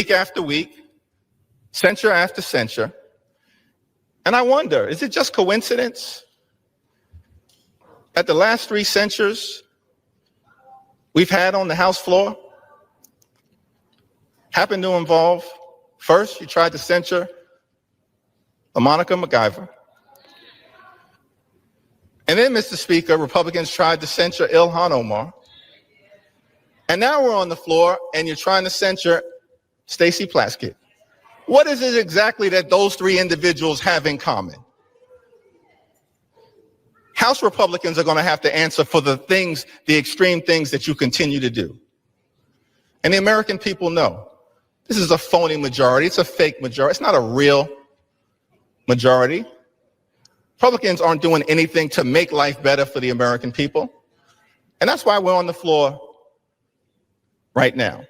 week after week, censure after censure. And I wonder, is it just coincidence that the last 3 censures we've had on the House floor happen to involve, first, you tried to censure Monica MacGyver. And then, Mr. Speaker, Republicans tried to censure Ilhan Omar. And now we're on the floor and you're trying to censure Stacey Plaskett. What is it exactly that those 3 individuals have in common? House Republicans are going to have to answer for the things, the extreme things that you continue to do. And the American people know this is a phony majority. It's a fake majority. It's not a real majority. Republicans aren't doing anything to make life better for the American people. And that's why we're on the floor right now.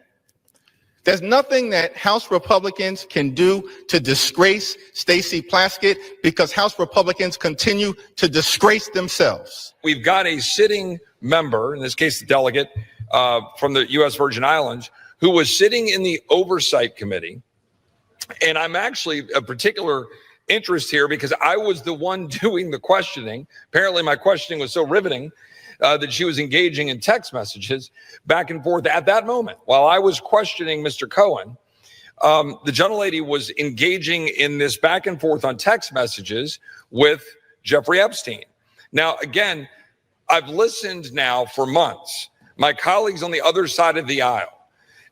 There's nothing that House Republicans can do to disgrace Stacey Plaskett because House Republicans continue to disgrace themselves. We've got a sitting member, in this case the delegate from the U.S. Virgin Islands, who was sitting in the Oversight Committee. And I'm actually a particular interest here because I was the one doing the questioning. Apparently my questioning was so riveting that she was engaging in text messages back and forth at that moment. While I was questioning Mr. Cohen, the gentlelady was engaging in this back and forth on text messages with Jeffrey Epstein. Now, again, I've listened now for months. My colleagues on the other side of the aisle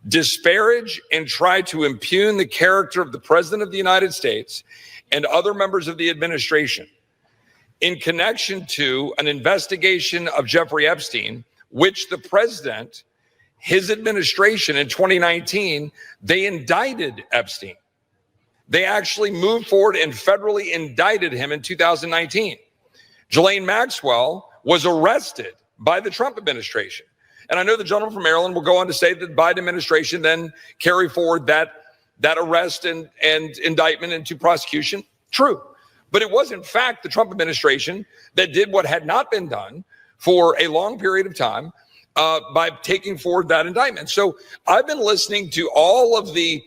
disparage and try to impugn the character of the President of the United States and other members of the administration in connection to an investigation of Jeffrey Epstein, which the president, his administration in 2019, they indicted Epstein. They actually moved forward and federally indicted him in 2019. Ghislaine Maxwell was arrested by the Trump administration. And I know the gentleman from Maryland will go on to say that the Biden administration then carry forward that arrest and indictment into prosecution. True. But it was, in fact, the Trump administration that did what had not been done for a long period of time by taking forward that indictment. So I've been listening to all of the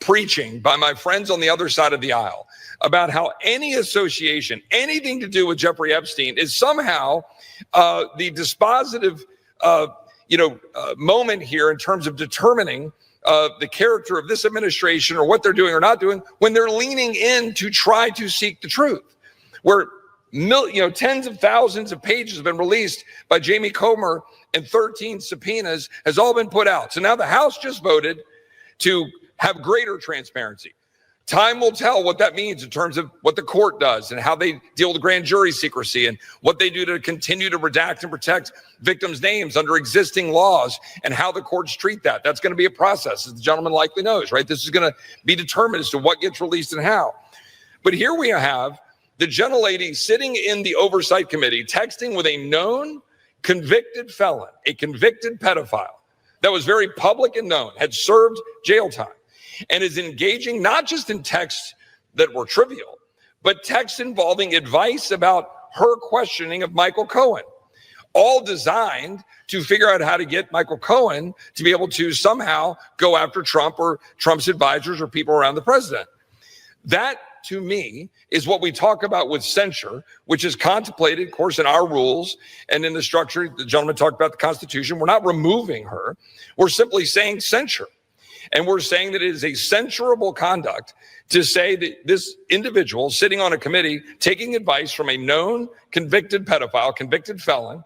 preaching by my friends on the other side of the aisle about how any association, anything to do with Jeffrey Epstein is somehow the dispositive moment here in terms of determining the character of this administration or what they're doing or not doing when they're leaning in to try to seek the truth. Where tens of thousands of pages have been released by Jamie Comer and 13 subpoenas has all been put out. So now the House just voted to have greater transparency. Time will tell what that means in terms of what the court does and how they deal with grand jury secrecy and what they do to continue to redact and protect victims' names under existing laws and how the courts treat that. That's going to be a process, as the gentleman likely knows, right? This is going to be determined as to what gets released and how. But here we have the gentlelady sitting in the Oversight Committee texting with a known convicted felon, a convicted pedophile that was very public and known, had served jail time, and is engaging not just in texts that were trivial, but texts involving advice about her questioning of Michael Cohen, all designed to figure out how to get Michael Cohen to be able to somehow go after Trump or Trump's advisors or people around the president. That, to me, is what we talk about with censure, which is contemplated, of course, in our rules and in the structure. The gentleman talked about the Constitution. We're not removing her. We're simply saying censure. And we're saying that it is a censurable conduct to say that this individual sitting on a committee taking advice from a known convicted pedophile, convicted felon,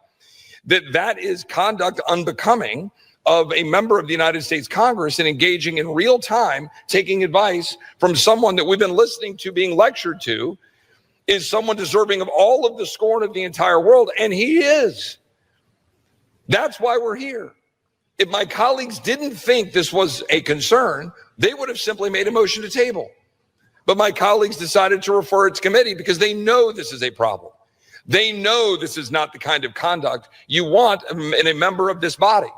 that is conduct unbecoming of a member of the United States Congress and engaging in real time, taking advice from someone that we've been listening to being lectured to, is someone deserving of all of the scorn of the entire world. And he is. That's why we're here. If my colleagues didn't think this was a concern, they would have simply made a motion to table. But my colleagues decided to refer it to committee because they know this is a problem. They know this is not the kind of conduct you want in a member of this body.